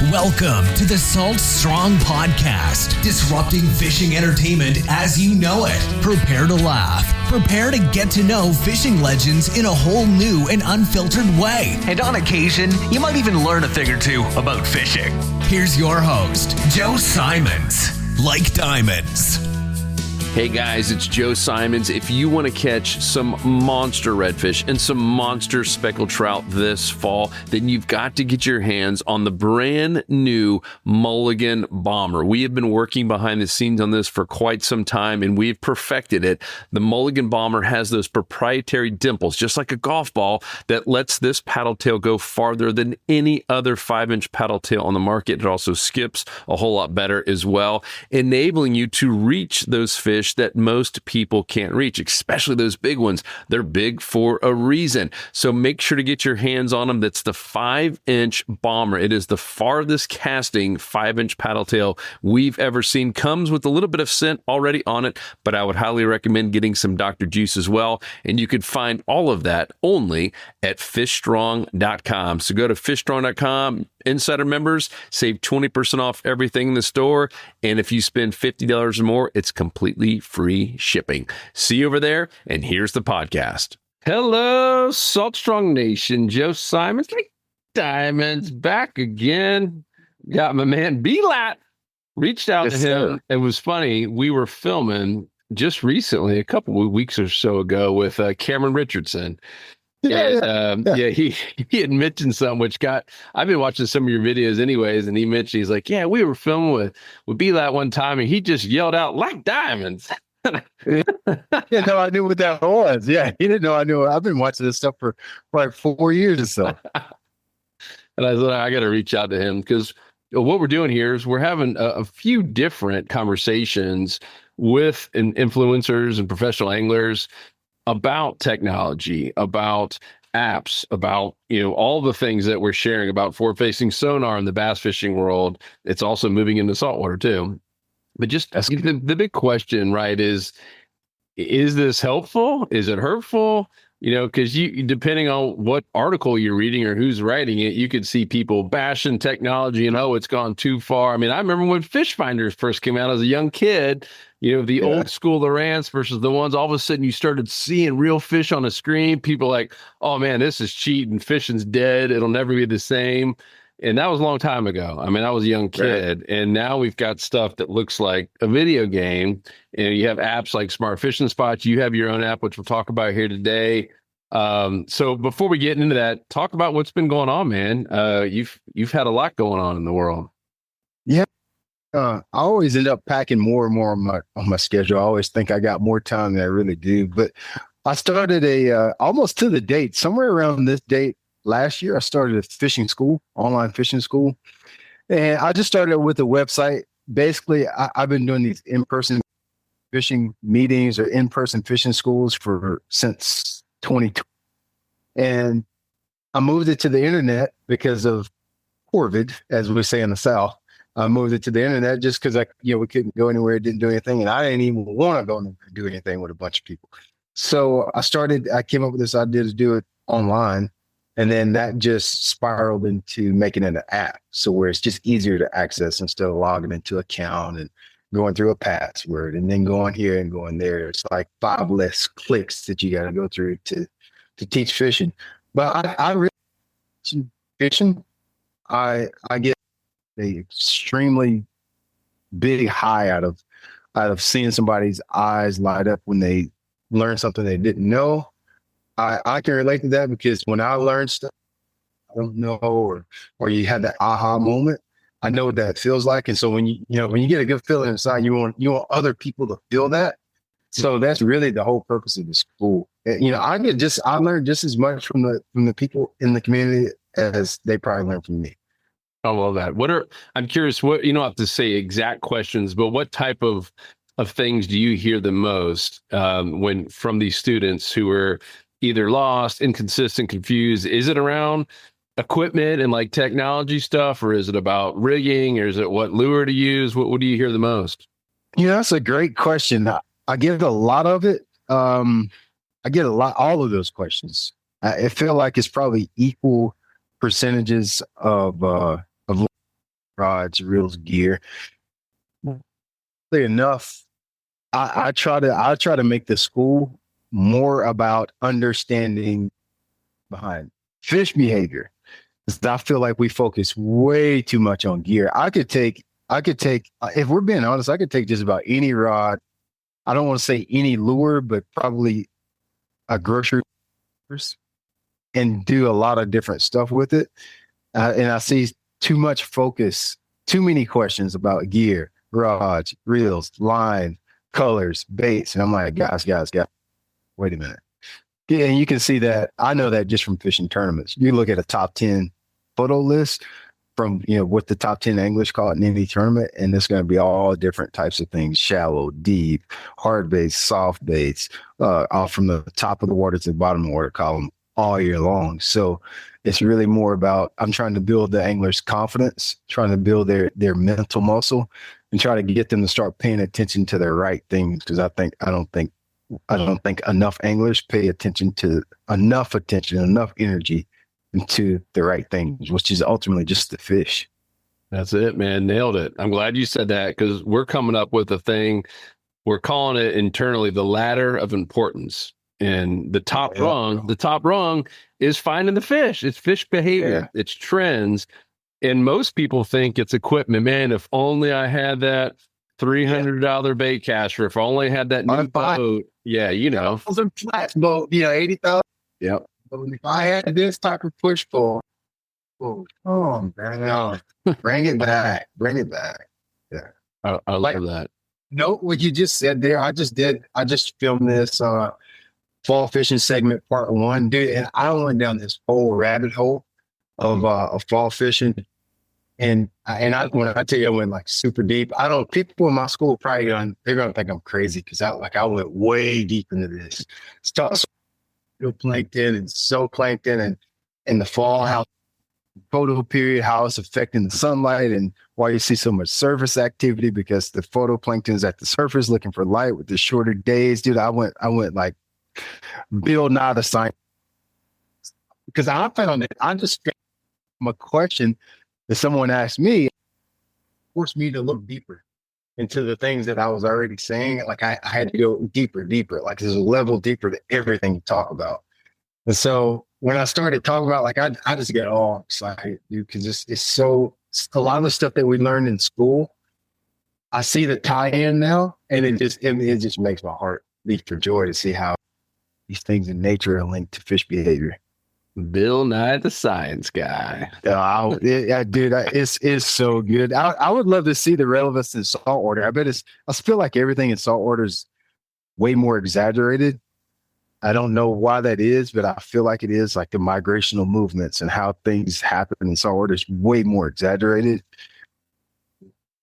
Welcome to the Salt Strong Podcast, disrupting fishing entertainment as you know it. Prepare to laugh. Prepare to get to know fishing legends in a whole new and unfiltered way. And on occasion, you might even learn a thing or two about fishing. Here's your host, Joe Simons. Like diamonds. Hey guys, it's Joe Simons. If you want to catch some monster redfish and some monster speckled trout this fall, then you've got to get your hands on the brand new Mulligan Bomber. We have been working behind the scenes on this for quite some time, and we've perfected it. The Mulligan Bomber has those proprietary dimples, just like a golf ball, that lets this paddle tail go farther than any other 5-inch paddle tail on the market. It also skips a whole lot better as well, enabling you to reach those fish that most people can't reach, especially those big ones. They're big for a reason. So make sure to get your hands on them. That's the 5-inch Bomber. It is the farthest casting 5-inch paddle tail we've ever seen. Comes with a little bit of scent already on it, but I would highly recommend getting some Dr. Juice as well. And you can find all of that only at fishstrong.com. So go to fishstrong.com. Insider members save 20% off everything in the store. And if you spend $50 or more, it's completely free shipping. See you over there. And here's the podcast. Hello, Salt Strong Nation. Joe Simons, like diamonds, back again. Got my man B-Lat. Reached out to him. Sir. It was funny. We were filming just recently, a couple of weeks or so ago, with Cameron Richardson. He had mentioned something which I've been watching some of your videos anyways, and he mentioned, he's like, yeah, we were filming with B-Lat one time, and he just yelled out, like diamonds. Yeah, no, I knew what that was. Yeah, he didn't know I knew. I've been watching this stuff for like 4 years or so. And I thought, I got to reach out to him, because what we're doing here is we're having a few different conversations with influencers and professional anglers about technology, about apps, about, all the things that we're sharing about forward-facing sonar in the bass fishing world. It's also moving into saltwater too. But just the big question, right, is this helpful? Is it hurtful? Because depending on what article you're reading or who's writing it, you could see people bashing technology and, it's gone too far. I mean, I remember when fish finders first came out as a young kid, the old school Lowrance versus the ones all of a sudden you started seeing real fish on a screen. People like, oh man, this is cheating. Fishing's dead. It'll never be the same. And that was a long time ago. I mean, I was a young kid, right. And now we've got stuff that looks like a video game. And you have apps like Smart Fishing Spots. You have your own app, which we'll talk about here today. So before we get into that, talk about what's been going on, man. You've had a lot going on in the world. Yeah. I always end up packing more and more on my schedule. I always think I got more time than I really do. But I started almost to the date, somewhere around this date last year, I started a fishing school, online fishing school. And I just started with a website. Basically, I've been doing these in-person fishing meetings or in-person fishing schools since 2020. And I moved it to the internet because of COVID, as we say in the South. I moved it to the internet just because we couldn't go anywhere, didn't do anything, and I didn't even want to go and do anything with a bunch of people. So I came up with this idea to do it online, and then that just spiraled into making it an app, so where it's just easier to access instead of logging into an account and going through a password and then going here and going there. It's like 5 less clicks that you got to go through to teach fishing. But I really fishing. I get a extremely big high out of seeing somebody's eyes light up when they learn something they didn't know. I can relate to that because when I learned stuff I don't know, or you had that aha moment, I know what that feels like. And so when you get a good feeling inside, you want other people to feel that. So that's really the whole purpose of the school. I learned just as much from the people in the community as they probably learned from me. I love that. I'm curious, you don't have to say exact questions, but what type of things do you hear the most when from these students who are either lost, inconsistent, confused? Is it around equipment and like technology stuff, or is it about rigging, or is it what lure to use? What do you hear the most? That's a great question. I get a lot of it. I get all of those questions. I feel like it's probably equal percentages of rods, reels, gear. Enough. I try to make the school more about understanding behind fish behavior. Because I feel like we focus way too much on gear. I could take, if we're being honest, I could take just about any rod. I don't want to say any lure, but probably a grocery and do a lot of different stuff with it. And I see too much focus, too many questions about gear, rods, reels, line, colors, baits. And I'm like, guys, wait a minute. Yeah, and you can see that. I know that just from fishing tournaments. You look at a top 10 photo list from, what the top 10 anglers call it in any tournament, and it's going to be all different types of things: shallow, deep, hard baits, soft baits, all from the top of the water to the bottom of the water column all year long. So it's really more about, I'm trying to build the angler's confidence, trying to build their mental muscle, and try to get them to start paying attention to the right things. Because I don't think enough anglers pay attention, enough energy into the right things, which is ultimately just the fish. That's it, man. Nailed it. I'm glad you said that, because we're coming up with a thing. We're calling it internally the ladder of importance. And the top rung is finding the fish. It's fish behavior. It's trends. And most people think it's equipment. Man, if only I had that $300 bait caster, if I only had that new boat. Yeah, Flats boat, 80,000. Yep. But if I had this type of push pull, oh man, bring it back. Yeah. I love that. Note what you just said there. I just filmed this fall fishing segment part 1, dude, and I went down this whole rabbit hole of fall fishing. And when I tell you I went like super deep, people in my school probably they're gonna think I'm crazy, because I went way deep into this stuff. Plankton and zooplankton and in the fall, how photo period, how it's affecting the sunlight, and why you see so much surface activity, because the photoplankton is at the surface looking for light with the shorter days. Dude, I went like Bill Nye the science, because I found it. I just from a question that someone asked me, forced me to look deeper into the things that I was already saying. Like I had to go deeper. Like there's a level deeper to everything you talk about. And so when I started talking about, like, I just get all excited, dude, because it's so, a lot of the stuff that we learned in school, I see the tie-in now, and it just makes my heart leap for joy to see how these things in nature are linked to fish behavior. Bill Nye the science guy. Dude, it's so good. I would love to see the relevance in saltwater. I feel like everything in saltwater is way more exaggerated. I don't know why that is, but I feel like it is, like the migrational movements and how things happen in saltwater is way more exaggerated.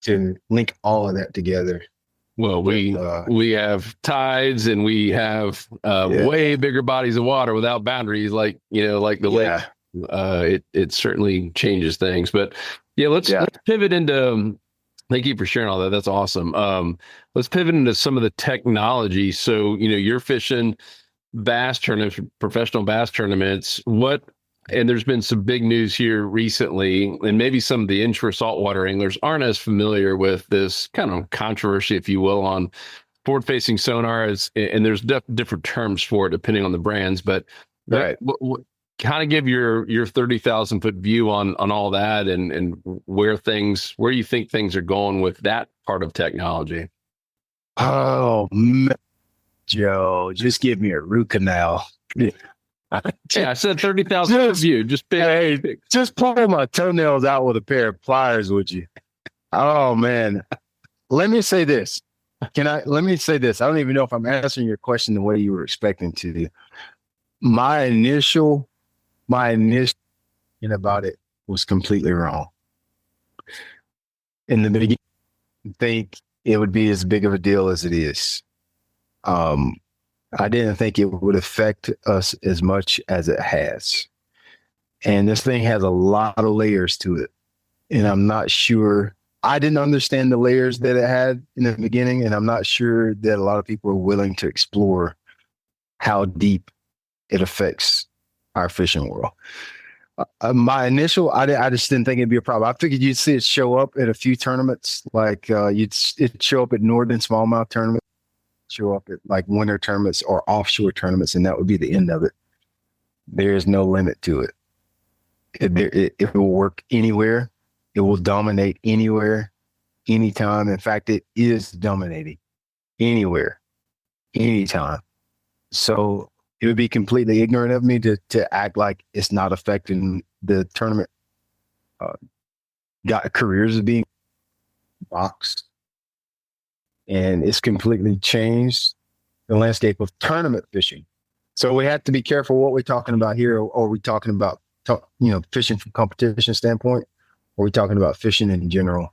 To link all of that together. Well, we have tides, and we have way bigger bodies of water without boundaries, like the lake. It certainly changes things. But let's pivot into. Thank you for sharing all that. That's awesome. Let's pivot into some of the technology. So you're fishing bass tournaments, professional bass tournaments. And there's been some big news here recently, and maybe some of the inshore saltwater anglers aren't as familiar with this kind of controversy, if you will, on forward-facing sonar. And there's different terms for it depending on the brands. But kind of give your 30,000 foot view on all that, and where you think things are going with that part of technology. Oh, man, Joe, just give me a root canal. Yeah, I said 30,000 view. Just big. Just pull my toenails out with a pair of pliers, would you? Oh man, let me say this. Let me say this. I don't even know if I'm answering your question the way you were expecting to. My initial about it was completely wrong. In the beginning, I think it would be as big of a deal as it is. I didn't think it would affect us as much as it has. And this thing has a lot of layers to it. And I'm not sure, I didn't understand the layers that it had in the beginning. And I'm not sure that a lot of people are willing to explore how deep it affects our fishing world. My initial, I just didn't think it'd be a problem. I figured you'd see it show up at a few tournaments, like it'd show up at northern smallmouth tournaments, show up at like winter tournaments or offshore tournaments, and that would be the end of it. There is no limit to it. It will work anywhere. It will dominate anywhere, anytime. In fact, it is dominating anywhere, anytime. So it would be completely ignorant of me to act like it's not affecting the tournament. Got careers of being boxed, and it's completely changed the landscape of tournament fishing. So we have to be careful what we're talking about here. Or are we talking about, fishing from competition standpoint? Or are we talking about fishing in general?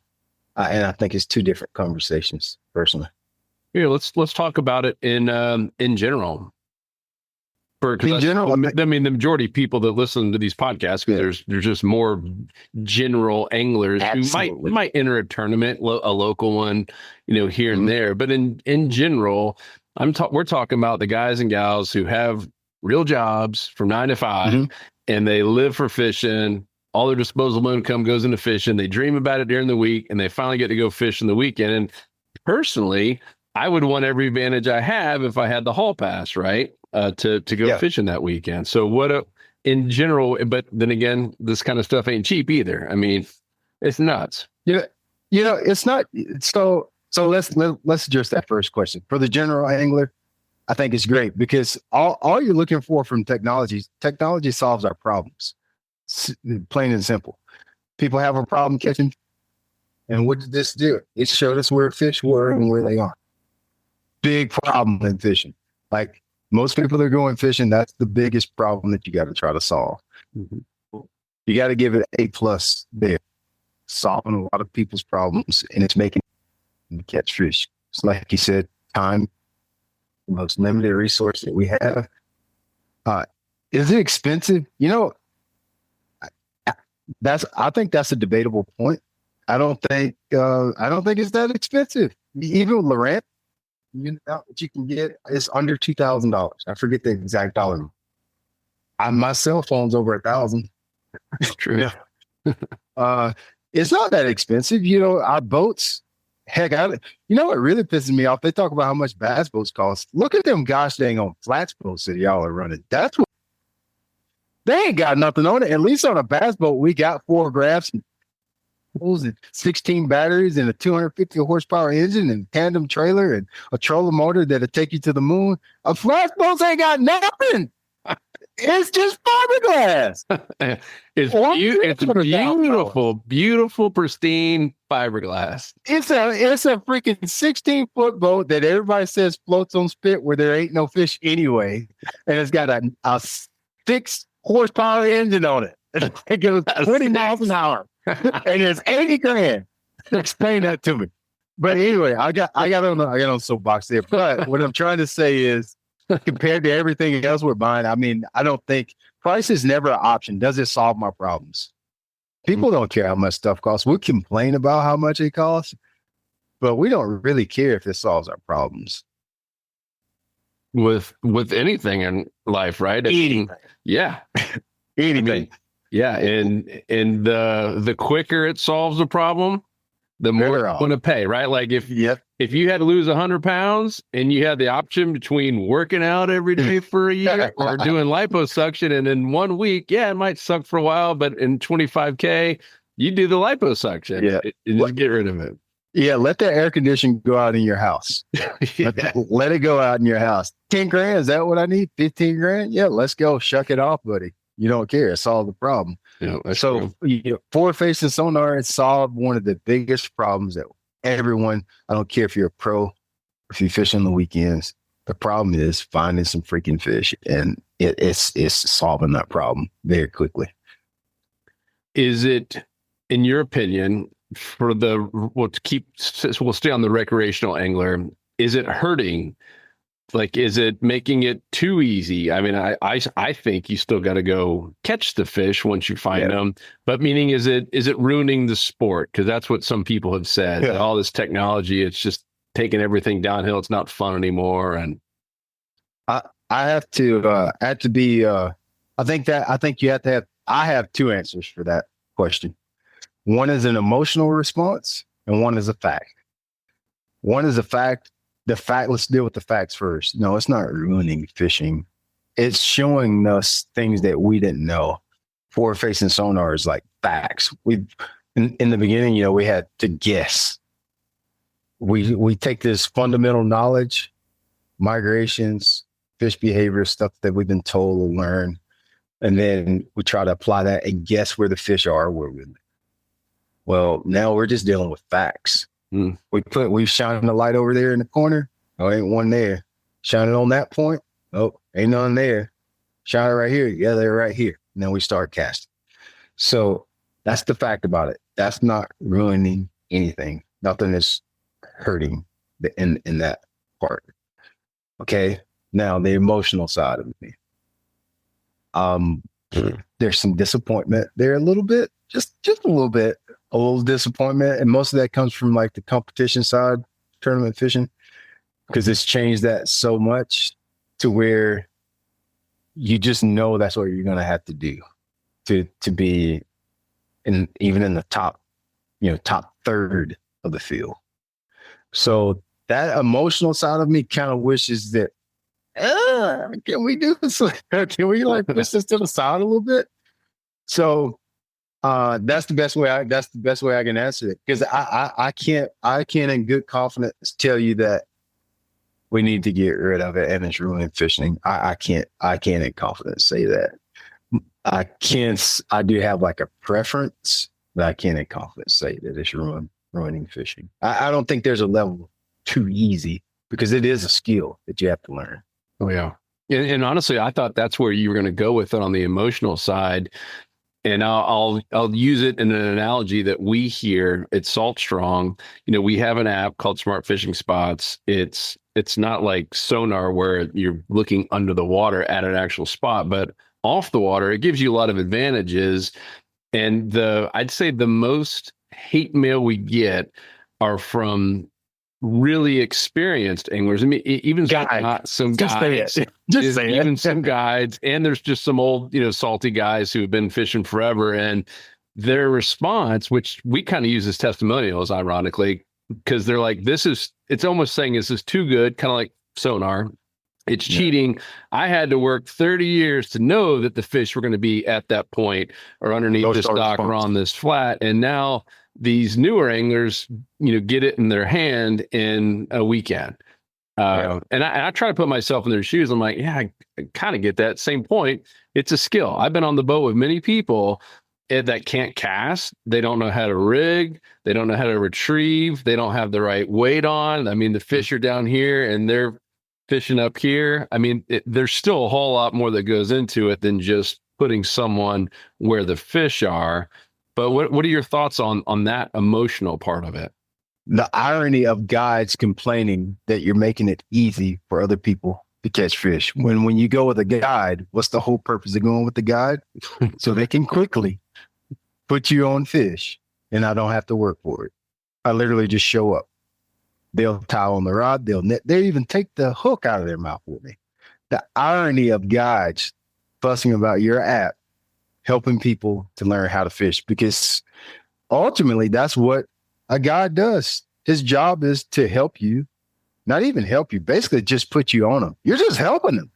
And I think it's two different conversations, personally. Yeah, let's talk about it in general. In general, I mean, the majority of people that listen to these podcasts, there's just more general anglers Absolutely. who might enter a tournament, a local one, here and there. But in general, we're talking about the guys and gals who have real jobs from 9 to 5, and they live for fishing. All their disposable income goes into fishing. They dream about it during the week, and they finally get to go fish in the weekend. And personally, I would want every advantage I have if I had the hall pass, right? To go fishing that weekend. So in general, but then again, this kind of stuff ain't cheap either. I mean, it's nuts. It's not. So let's address that first question. For the general angler, I think it's great because all you're looking for from technology solves our problems. Plain and simple. People have a problem catching, and what did this do? It showed us where fish were and where they are. Big problem in fishing. Like most people that are going fishing, that's the biggest problem that you got to try to solve. You got to give it A+ there, solving a lot of people's problems, and it's making them catch fish. It's like you said, time, the most limited resource that we have. Is it expensive? I think that's a debatable point. I don't think it's that expensive. Even with Laurent, what you can get is under $2,000. I forget the exact dollar. My cell phone's over $1,000. True. It's not that expensive. Our boats. Heck, what really pisses me off? They talk about how much bass boats cost. Look at them gosh dang on flats boats that y'all are running. That's what they ain't got nothing on it. At least on a bass boat, we got 4 graphs and 16 batteries and a 250 horsepower engine and tandem trailer and a trolling motor that'll take you to the moon. A flat boat ain't got nothing. It's just fiberglass. It's beautiful, pristine fiberglass. It's a freaking 16-foot boat that everybody says floats on spit where there ain't no fish anyway. And it's got a 6 horsepower engine on it. It goes 20 miles an hour. And it's $80,000. Explain that to me. But anyway, I got on soapbox there. But what I'm trying to say is, compared to everything else we're buying, I mean, I don't think price is never an option. Does it solve my problems? People don't care how much stuff costs. We complain about how much it costs, but we don't really care if it solves our problems. With anything in life, right? Anything. Yeah. Anything. I mean, yeah. And the quicker it solves a problem, the more you want to pay, right? Like if you had to lose 100 pounds and you had the option between working out every day for a year or doing liposuction, and in 1 week, it might suck for a while, but in $25K, you do the liposuction and just get rid of it. Yeah, let that air conditioning go out in your house. Let it go out in your house. 10 grand, is that what I need? 15 grand? Yeah, let's go. Shuck it off, buddy. You don't care. Solve the problem. Yeah, so forward facing sonar, it solved one of the biggest problems that everyone, I don't care if you're a pro, if you fish on the weekends, the problem is finding some freaking fish, and it's solving that problem very quickly. Is it, in your opinion, we'll stay on the recreational angler, is it hurting? Like, is it making it too easy? I mean, I think you still got to go catch the fish once you find them. But meaning, is it ruining the sport? Because that's what some people have said. That all this technology, it's just taking everything downhill. It's not fun anymore. And I think you have to have I have two answers for that question. One is an emotional response and one is a fact. One is a fact. Let's deal with the facts first. No, it's not ruining fishing. It's showing us things that we didn't know. Forward-facing sonar is like facts. In the beginning, we had to guess. We take this fundamental knowledge, migrations, fish behavior, stuff that we've been told to learn, and then we try to apply that and guess where the fish are. Well, now we're just dealing with facts. We shine the light over there in the corner. Oh, ain't one there. Shine it on that point. Oh, ain't none there. Shine it right here. Yeah, they're right here. And then we start casting. So that's the fact about it. That's not ruining anything. Nothing is hurting in that part. Okay. Now the emotional side of me. There's some disappointment there a little bit, just a little disappointment. And most of that comes from like the competition side, tournament fishing, because it's changed that so much to where you just know that's what you're going to have to do to be even in the top third of the field. So that emotional side of me kind of wishes that, can we do this? Can we like push this to the side a little bit? So that's the best way I can answer it, because I can't in good confidence tell you that we need to get rid of it and it's ruining fishing. I can't in confidence say that. I do have like a preference, but I can't in confidence say that it's ruining fishing. I don't think there's a level too easy, because it is a skill that you have to learn. Oh yeah. And honestly, I thought that's where you were going to go with it on the emotional side. And I'll use it in an analogy that we hear at Salt Strong. We have an app called Smart Fishing Spots. It's not like Sonar where you're looking under the water at an actual spot, but off the water, it gives you a lot of advantages. And I'd say the most hate mail we get are from really experienced anglers. I mean, even some guides, some guides, and there's just some old, salty guys who have been fishing forever, and their response, which we kind of use as testimonials, ironically, because they're like, it's almost saying this is too good, kind of like Sonar. It's cheating. I had to work 30 years to know that the fish were going to be at that point or underneath this dock or on this flat. And now these newer anglers, get it in their hand in a weekend. And I try to put myself in their shoes. I'm like, yeah, I kind of get that. Same point. It's a skill. I've been on the boat with many people that can't cast. They don't know how to rig. They don't know how to retrieve. They don't have the right weight on. I mean, the fish are down here and they're fishing up here. I mean, there's still a whole lot more that goes into it than just putting someone where the fish are. But what are your thoughts on that emotional part of it? The irony of guides complaining that you're making it easy for other people to catch fish. When you go with a guide, what's the whole purpose of going with the guide? So they can quickly put you on fish and I don't have to work for it. I literally just show up. They'll tie on the rod, they'll even take the hook out of their mouth with me. The irony of guides fussing about your app, helping people to learn how to fish, because ultimately that's what a guide does. His job is to help you, not even help you, basically just put you on them. You're just helping them.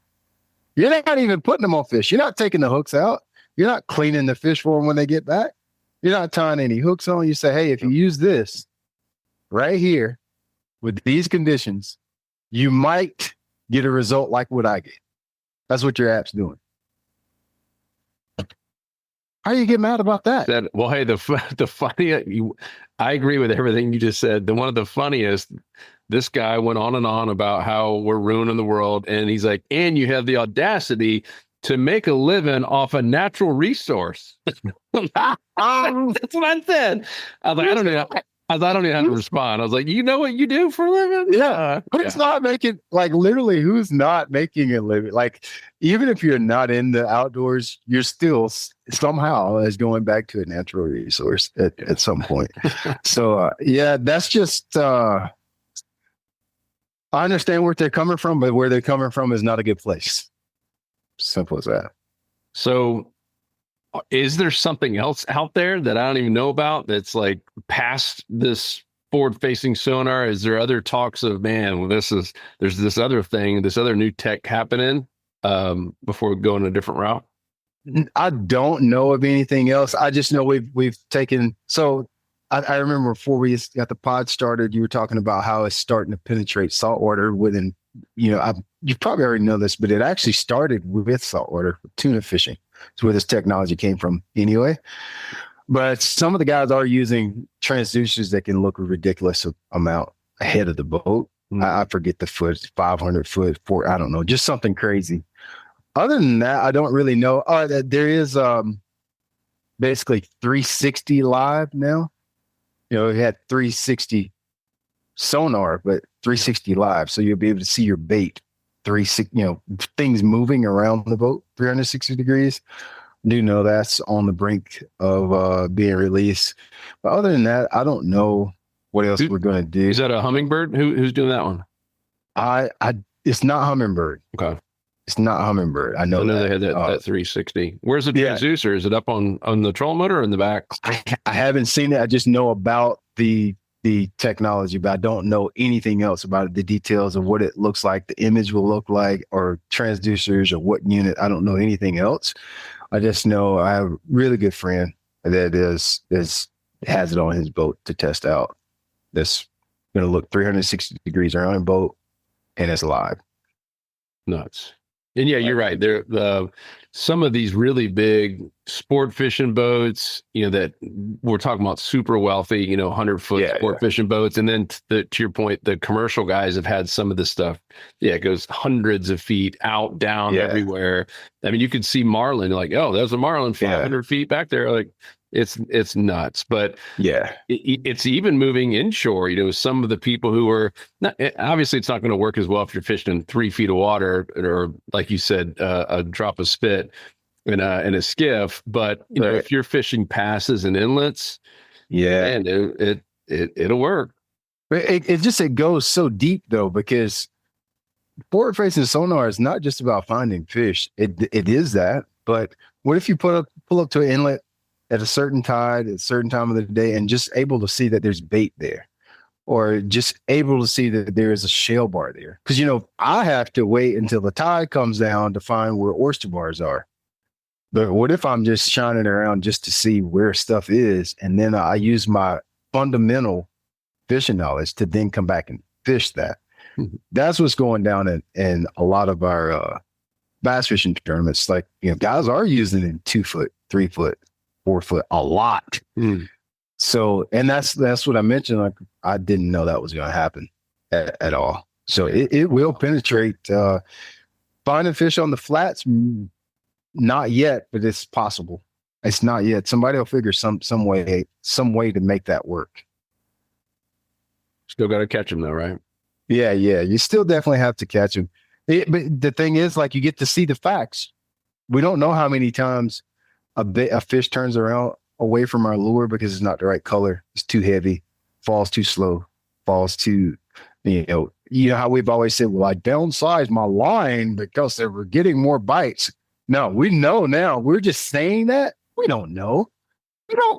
You're not even putting them on fish. You're not taking the hooks out. You're not cleaning the fish for them when they get back. You're not tying any hooks on. You say, hey, if you use this right here with these conditions, you might get a result like what I get. That's what your app's doing. How do you get mad about that? Well, hey, the funny, I agree with everything you just said. One of the funniest, this guy went on and on about how we're ruining the world. And he's like, and you have the audacity to make a living off a natural resource. That's what I said. I was like, I don't know how to respond. I was like, you know what you do for a living? Yeah. But it's not making, like, literally, who's not making a living? Like, even if you're not in the outdoors, you're still somehow is going back to a natural resource at some point. So, that's just, I understand where they're coming from, but where they're coming from is not a good place. Simple as that. So Is there something else out there that I don't even know about that's like past this forward facing sonar? Is there other talks of, man, there's this other thing, this other new tech happening before we go in a different route? I don't know of anything else. I just know we've taken, so I remember before we got the pod started, you were talking about how it's starting to penetrate saltwater within, you probably already know this, but it actually started with saltwater tuna fishing. It's where this technology came from anyway. But some of the guys are using transducers that can look a ridiculous amount ahead of the boat. I forget the foot, 500 foot, I don't know, just something crazy. Other than that, I don't really know. There is basically 360 live now. We had 360 sonar, but 360 live. So you'll be able to see your bait, 360, things moving around the boat, 360 degrees. I do know that's on the brink of being released. But other than that, I don't know what else we're going to do. Is that a Hummingbird? Who's doing that one? It's not Hummingbird. Okay. It's not Hummingbird. I know they had that 360. Where's the transducer? Is it up on the trolling motor or in the back? I haven't seen it. I just know about the technology, but I don't know anything else about it, the details of what it looks like, the image will look like, or transducers or what unit. I don't know anything else. I just know I have a really good friend that has it on his boat to test out. That's going to look 360 degrees around a boat, and it's live. Nuts. And yeah, you're right. Some of these really big sport fishing boats, that we're talking about super wealthy, 100-foot sport fishing boats. And then to your point, the commercial guys have had some of this stuff. Yeah, it goes hundreds of feet out, down, everywhere. I mean, you could see marlin, like, oh, there's a marlin 500 feet back there. Like, it's nuts. But it's even moving inshore. Some of the people who are obviously it's not going to work as well if you're fishing in 3 feet of water, or like you said, a drop of spit in a skiff. But if you're fishing passes and inlets, man, it'll work. It goes so deep though, because forward facing sonar is not just about finding fish. It is that, but what if you pull up to an inlet at a certain tide, at a certain time of the day, and just able to see that there's bait there, or just able to see that there is a shell bar there? Because, I have to wait until the tide comes down to find where oyster bars are. But what if I'm just shining around just to see where stuff is, and then I use my fundamental fishing knowledge to then come back and fish that? Mm-hmm. That's what's going down in a lot of our bass fishing tournaments. Like, guys are using it in 2 foot, 3 foot, 4 foot, a lot. So, and that's what I mentioned. Like, I didn't know that was going to happen at all. So it will penetrate. Finding fish on the flats, not yet, but it's possible. It's not yet. Somebody will figure some way to make that work. Still got to catch them though, right? Yeah. You still definitely have to catch them. But the thing is, like, you get to see the facts. We don't know how many times a fish turns around away from our lure because it's not the right color. It's too heavy, falls too slow, falls too, how we've always said, well, I downsized my line because they were getting more bites. No, we know now. We're just saying that. We don't know.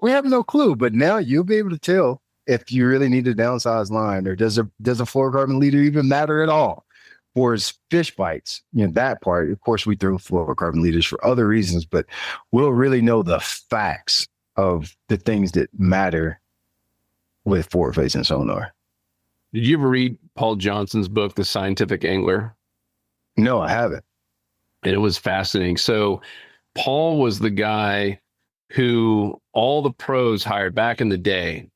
We have no clue, but now you'll be able to tell if you really need a downsized line, or does a fluorocarbon leader even matter at all? For his fish bites, that part, of course, we throw fluorocarbon leaders for other reasons, but we'll really know the facts of the things that matter with forward facing sonar. Did you ever read Paul Johnson's book, The Scientific Angler? No, I haven't. And it was fascinating. So Paul was the guy who all the pros hired back in the day,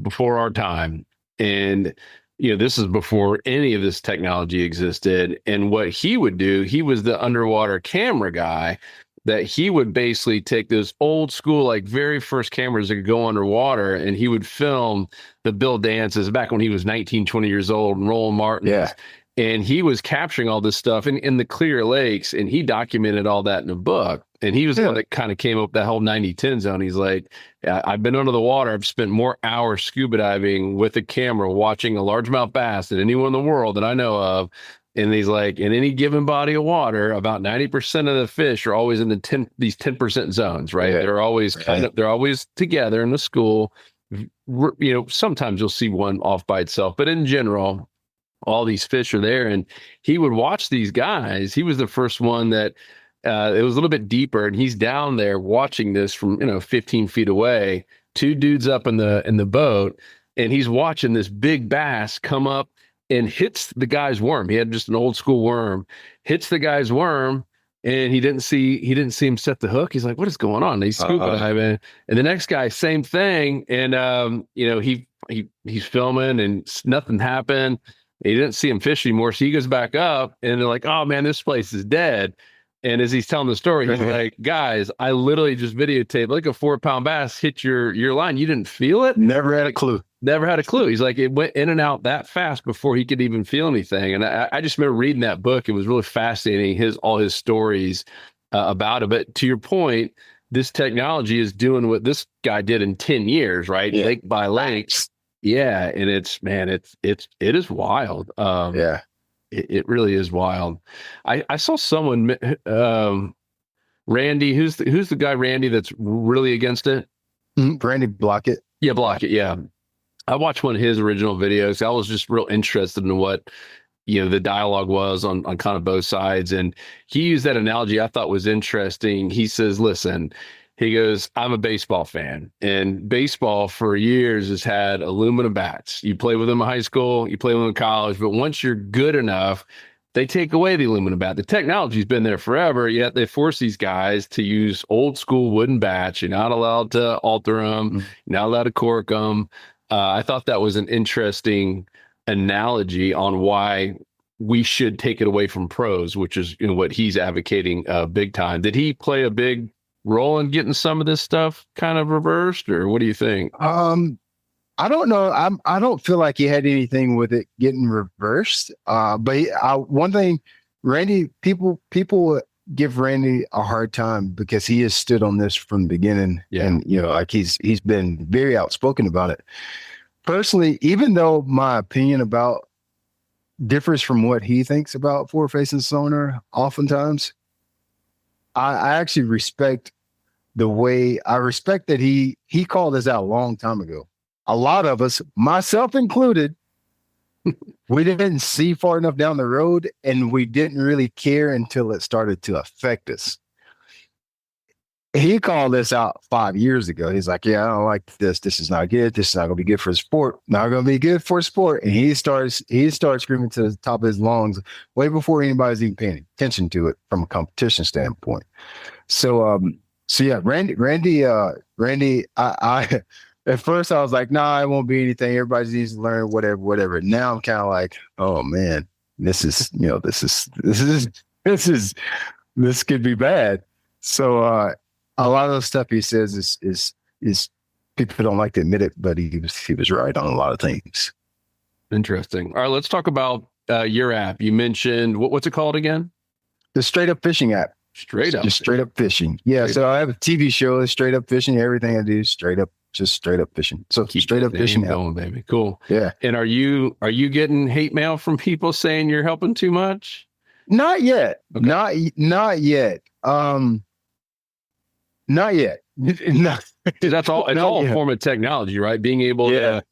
before our time. And this is before any of this technology existed. And what he would do, he was the underwater camera guy, that he would basically take those old school, like very first cameras that could go underwater, and he would film the Bill Dances back when he was 19, 20 years old, and Roland Martin. Yeah. And he was capturing all this stuff in the clear lakes, and he documented all that in a book. And he was the one that kind of came up with that whole 90-10 zone. He's like, I've been under the water. I've spent more hours scuba diving with a camera watching a largemouth bass than anyone in the world that I know of. And he's like, in any given body of water, about 90% of the fish are always in these 10% zones, right? Yeah. They're always they're always together in the school. Sometimes you'll see one off by itself, but in general, all these fish are there. And he would watch these guys. He was the first one that it was a little bit deeper, and he's down there watching this from 15 feet away. Two dudes up in the boat, and he's watching this big bass come up and hits the guy's worm. He had just an old school worm, hits the guy's worm, and he didn't see him set the hook. He's like, "What is going on?" And he's scuba diving, and the next guy, same thing. And he's filming, and nothing happened. He didn't see him fish anymore, so he goes back up, and they're like, "Oh man, this place is dead." And as he's telling the story, he's like, "Guys, I literally just videotaped like a 4-pound bass hit your line. You didn't feel it? Never had a clue. Never had a clue." He's like, it went in and out that fast before he could even feel anything. And I just remember reading that book. It was really fascinating, all his stories about it. But to your point, this technology is doing what this guy did in 10 years, right? Yeah. Lake by lake. Yeah. And it is wild. Yeah. It really is wild. I saw someone, Randy, who's the guy, Randy, that's really against it? Randy Blockett. Yeah, Blockett. Yeah. I watched one of his original videos. I was just real interested in what, the dialogue was on kind of both sides. And he used that analogy I thought was interesting. He says, listen, he goes, I'm a baseball fan, and baseball for years has had aluminum bats. You play with them in high school, you play with them in college, but once you're good enough, they take away the aluminum bat. The technology's been there forever, yet they force these guys to use old school wooden bats. You're not allowed to alter them. You're not allowed to cork them. I thought that was an interesting analogy on why we should take it away from pros, which is what he's advocating big time. Did he play a big role in getting some of this stuff kind of reversed, or what do you think? I don't know. I don't feel like he had anything with it getting reversed. But one thing, Randy, people give Randy a hard time because he has stood on this from the beginning. Yeah. And like he's been very outspoken about it. Personally, even though my opinion about differs from what he thinks about forward-facing sonar, oftentimes, I actually respect that he called this out a long time ago. A lot of us, myself included, we didn't see far enough down the road, and we didn't really care until it started to affect us. He called this out 5 years ago. He's like, "Yeah, I don't like this. This is not good. This is not going to be good for sport. Not going to be good for sport." And he starts screaming to the top of his lungs way before anybody's even paying attention to it from a competition standpoint. So yeah, Randy, I at first I was like, nah, it won't be anything. Everybody needs to learn whatever. Now I'm kind of like, oh man, this could be bad. So a lot of the stuff he says is people don't like to admit it, but he was right on a lot of things. Interesting. All right, let's talk about your app. You mentioned what's it called again? The Straight Up Fishing app. Straight up fishing. Yeah. So I have a TV show, Straight Up Fishing. Everything I do, straight up fishing. So keep Straight Up Fishing going, baby. Cool. Yeah. And are you getting hate mail from people saying you're helping too much? Not yet. Okay. Not yet. Not yet. That's all. It's all a form of technology, right? Being able to,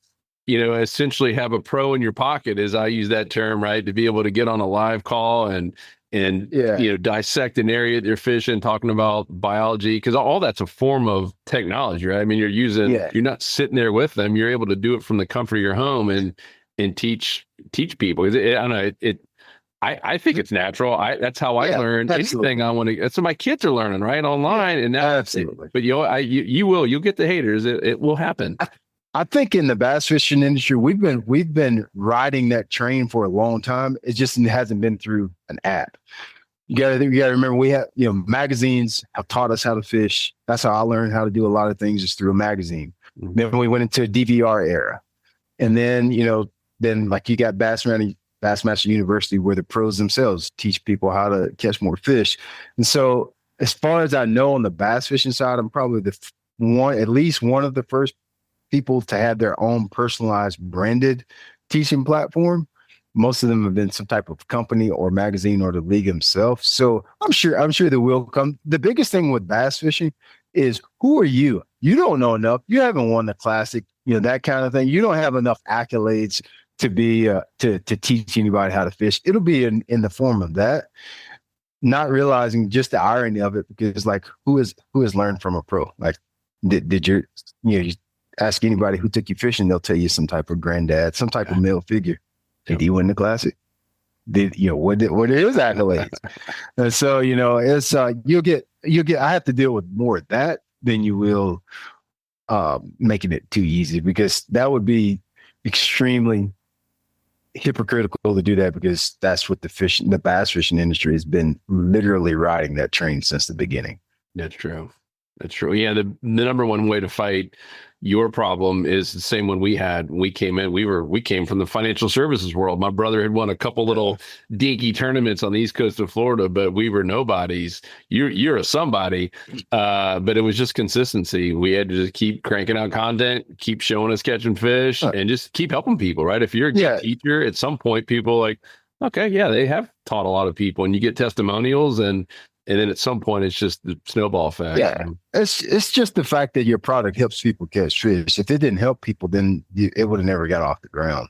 essentially have a pro in your pocket, as I use that term, right? To be able to get on a live call and dissect an area that you're fishing, talking about biology, because all that's a form of technology, right? I mean, you're not sitting there with them. You're able to do it from the comfort of your home and teach people. I don't know. I think it's natural. That's how I learn. Absolutely. Anything I want to. That's what my kids are learning, right, online. And now, absolutely. But you'll get the haters. It will happen. I think in the bass fishing industry, we've been riding that train for a long time. It just hasn't been through an app. You gotta remember, we have, magazines have taught us how to fish. That's how I learned how to do a lot of things, just through a magazine. Mm-hmm. Then we went into a DVR era. And then, then like you got Bassmaster University, where the pros themselves teach people how to catch more fish. And so as far as I know, on the bass fishing side, I'm probably at least one of the first people to have their own personalized branded teaching platform. Most of them have been some type of company or magazine or the league himself. So I'm sure there will come. The biggest thing with bass fishing is, who are you? You don't know enough. You haven't won the classic, that kind of thing. You don't have enough accolades to be to teach anybody how to fish. It'll be in the form of that, not realizing just the irony of it, because like, who has learned from a pro? Like, did you ask anybody who took you fishing, they'll tell you some type of granddad, some type of male figure. Did he win the classic? What are his accolades? And so, it's you'll get I have to deal with more of that than you will making it too easy, because that would be extremely hypocritical to do that, because that's what the bass fishing industry has been literally riding that train since the beginning. That's true. Yeah, the number one way to fight your problem is the same one we had when we came in. We came from the financial services world. My brother had won a couple little dinky tournaments on the east coast of Florida, but we were nobodies. You're a somebody, but it was just consistency. We had to just keep cranking out content, keep showing us catching fish, and just keep helping people. Right? If you're a good teacher, at some point, people like, okay, yeah, they have taught a lot of people, and you get testimonials, and then at some point, it's just the snowball effect. Yeah, it's just the fact that your product helps people catch fish. If it didn't help people, then it would have never got off the ground.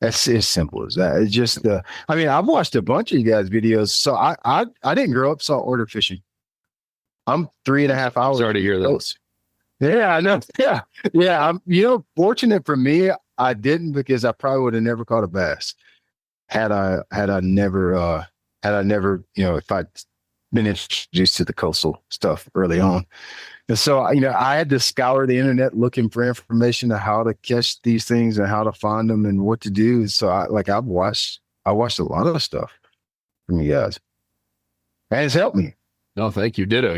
That's as simple as that. It's just I've watched a bunch of you guys' videos. So I didn't grow up saltwater fishing. I'm 3.5 hours. Sorry to hear that. Yeah, I know. Yeah. I'm fortunate for me, I didn't, because I probably would have never caught a bass had I never if I'd been introduced to the coastal stuff early on. And so, I had to scour the internet looking for information on how to catch these things and how to find them and what to do. So I watched a lot of stuff from you guys, and it's helped me. No, thank you. Ditto.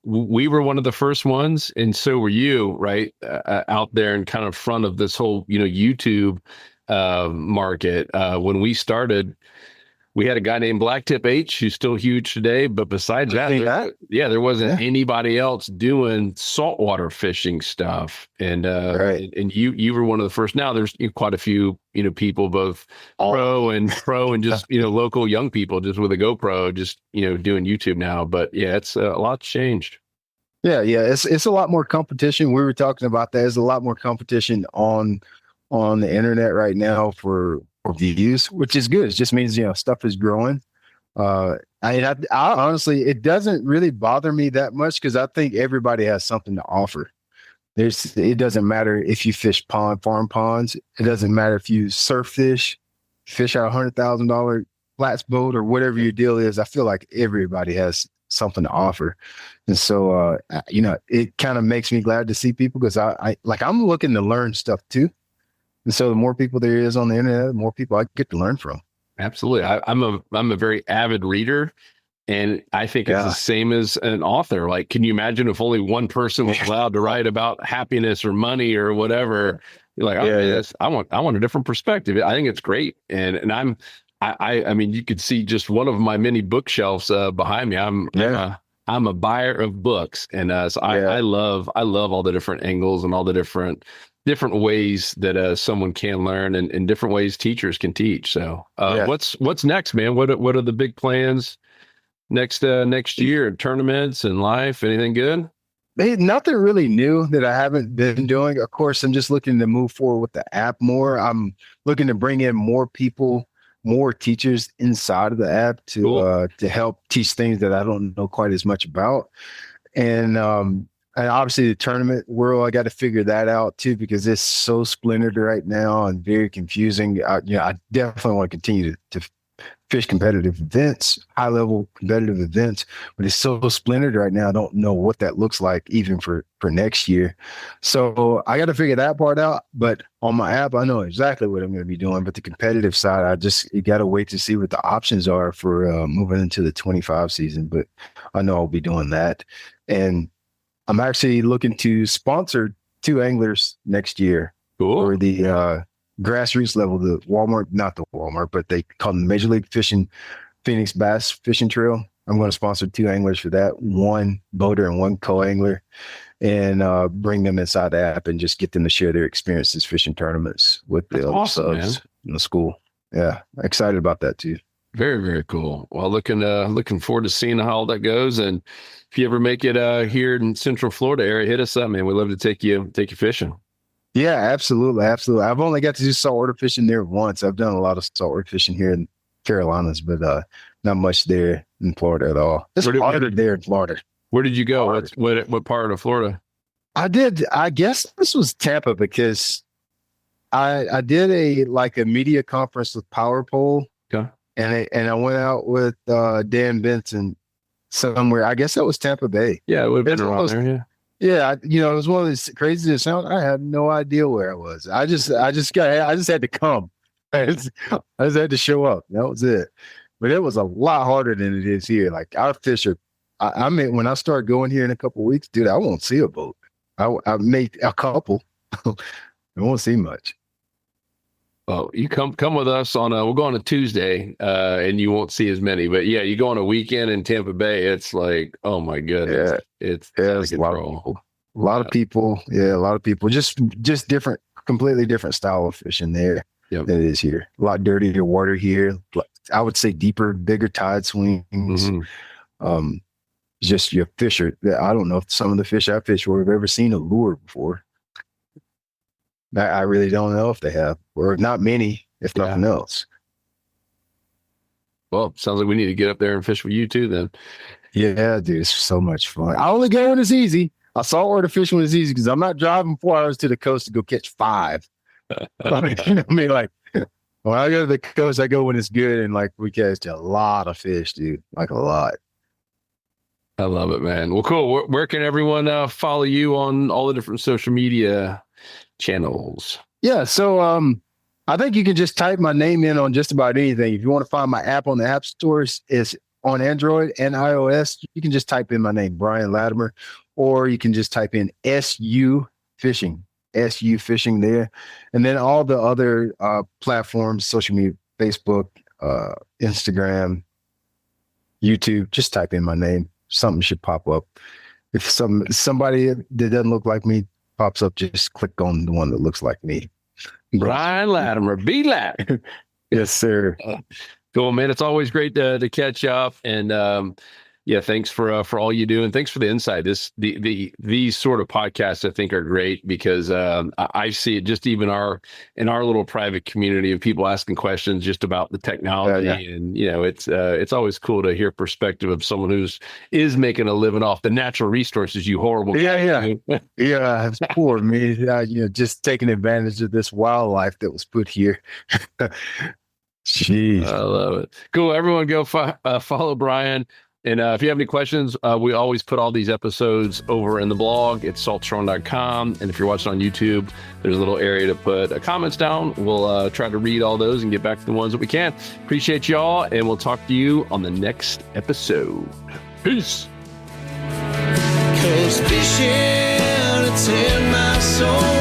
We were one of the first ones, and so were you, right? Out there and kind of front of this whole, YouTube market. When we started, we had a guy named Blacktip H, who's still huge today. But besides that, there wasn't anybody else doing saltwater fishing stuff. And right. And you were one of the first. Now there's quite a few people, both pro and just local young people just with a GoPro, just doing YouTube now. But yeah, it's a lot's changed. Yeah, it's a lot more competition. We were talking about that. There's a lot more competition on the internet right now for views, which is good. It just means stuff is growing. I honestly, it doesn't really bother me that much, because I think everybody has something to offer. It doesn't matter if you fish farm ponds. It doesn't matter if you surf fish out $100,000 flats boat or whatever your deal is. I feel like everybody has something to offer, and so it kind of makes me glad to see people, because I'm looking to learn stuff too. And so the more people there is on the internet, the more people I get to learn from. Absolutely. I'm a very avid reader, and I think it's the same as an author. Like, can you imagine if only one person was allowed to write about happiness or money or whatever? You're like, I want a different perspective. I think it's great. And I mean, you could see just one of my many bookshelves behind me. I'm a buyer of books. And so I love all the different angles and all the different ways that someone can learn, and different ways teachers can teach. So what's next, man? What are the big plans next year? Tournaments and life? Anything good? Hey, nothing really new that I haven't been doing. Of course, I'm just looking to move forward with the app more. I'm looking to bring in more people, more teachers inside of the app to help teach things that I don't know quite as much about. And obviously the tournament world, I got to figure that out too, because it's so splintered right now and very confusing. I definitely want to continue to fish competitive events, high level competitive events, but it's so splintered right now. I don't know what that looks like even for next year. So I got to figure that part out. But on my app, I know exactly what I'm going to be doing. But the competitive side, you got to wait to see what the options are for moving into the 25 season. But I know I'll be doing that. And I'm actually looking to sponsor 2 anglers next year for the grassroots level, not the Walmart, but they call them Major League Fishing Phoenix Bass Fishing Trail. I'm going to sponsor 2 anglers for that, 1 boater and 1 co-angler, and bring them inside the app and just get them to share their experiences fishing tournaments with the subs in the school. Yeah, excited about that too. Very, very cool. Well, looking forward to seeing how all that goes. And if you ever make it here in Central Florida area, hit us up, man. We'd love to take you fishing. Yeah, absolutely, absolutely. I've only got to do saltwater fishing there once. I've done a lot of saltwater fishing here in Carolinas, but not much there in Florida at all. It's harder there in Florida. Where did you go? What part of Florida? I guess this was Tampa because I did a media conference with Power Pole. Okay. And I went out with Dan Benson somewhere. I guess that was Tampa Bay. Yeah, it would have been around there. Yeah. Yeah, it was one of those crazy to sound. I had no idea where I was. I just had to come. I just had to show up. That was it. But it was a lot harder than it is here. Like our fish are. I mean, when I start going here in a couple of weeks, dude, I won't see a boat. I made a couple. I won't see much. Oh, you come with us on we'll go on a Tuesday, and you won't see as many. But yeah, you go on a weekend in Tampa Bay, it's like, oh my goodness, it's a lot of people. Yeah, a lot of people. Just different, completely different style of fishing there than it is here. A lot dirtier water here. I would say deeper, bigger tide swings. Mm-hmm. Just your fish are. I don't know if some of the fish I fish or have ever seen a lure before. I really don't know if they have, or not many, if nothing else. Well, sounds like we need to get up there and fish with you too then. Yeah, dude, it's so much fun. I only go when it's easy. I saltwater fishing when it's easy because I'm not driving 4 hours to the coast to go catch 5. I mean, like, when I go to the coast, I go when it's good, and like we catch a lot of fish, dude, like a lot. I love it, man. Well, cool. Where can everyone follow you on all the different social media channels? Yeah, so I think you can just type my name in on just about anything. If you want to find my app on the app stores, it's on Android and iOS. You can just type in my name, Brian Latimer, or you can just type in SU Fishing there. And then all the other platforms, social media, Facebook, Instagram, YouTube, just type in my name. Something should pop up. If somebody that doesn't look like me pops up, just click on the one that looks like me. Brian Latimer, B Lat. Yes, sir. Cool, man. It's always great to catch up, and thanks for all you do, and thanks for the insight. These sort of podcasts I think are great because I see it just even in our little private community of people asking questions just about the technology, and it's always cool to hear perspective of someone is making a living off the natural resources. You horrible. Yeah. It's poor me. Just taking advantage of this wildlife that was put here. Jeez, I love it. Cool. Everyone, go follow Brian. And if you have any questions, we always put all these episodes over in the blog. It's saltstrong.com. And if you're watching on YouTube, there's a little area to put comments down. We'll try to read all those and get back to the ones that we can. Appreciate y'all, and we'll talk to you on the next episode. Peace. 'Cause fishing, it's in my soul.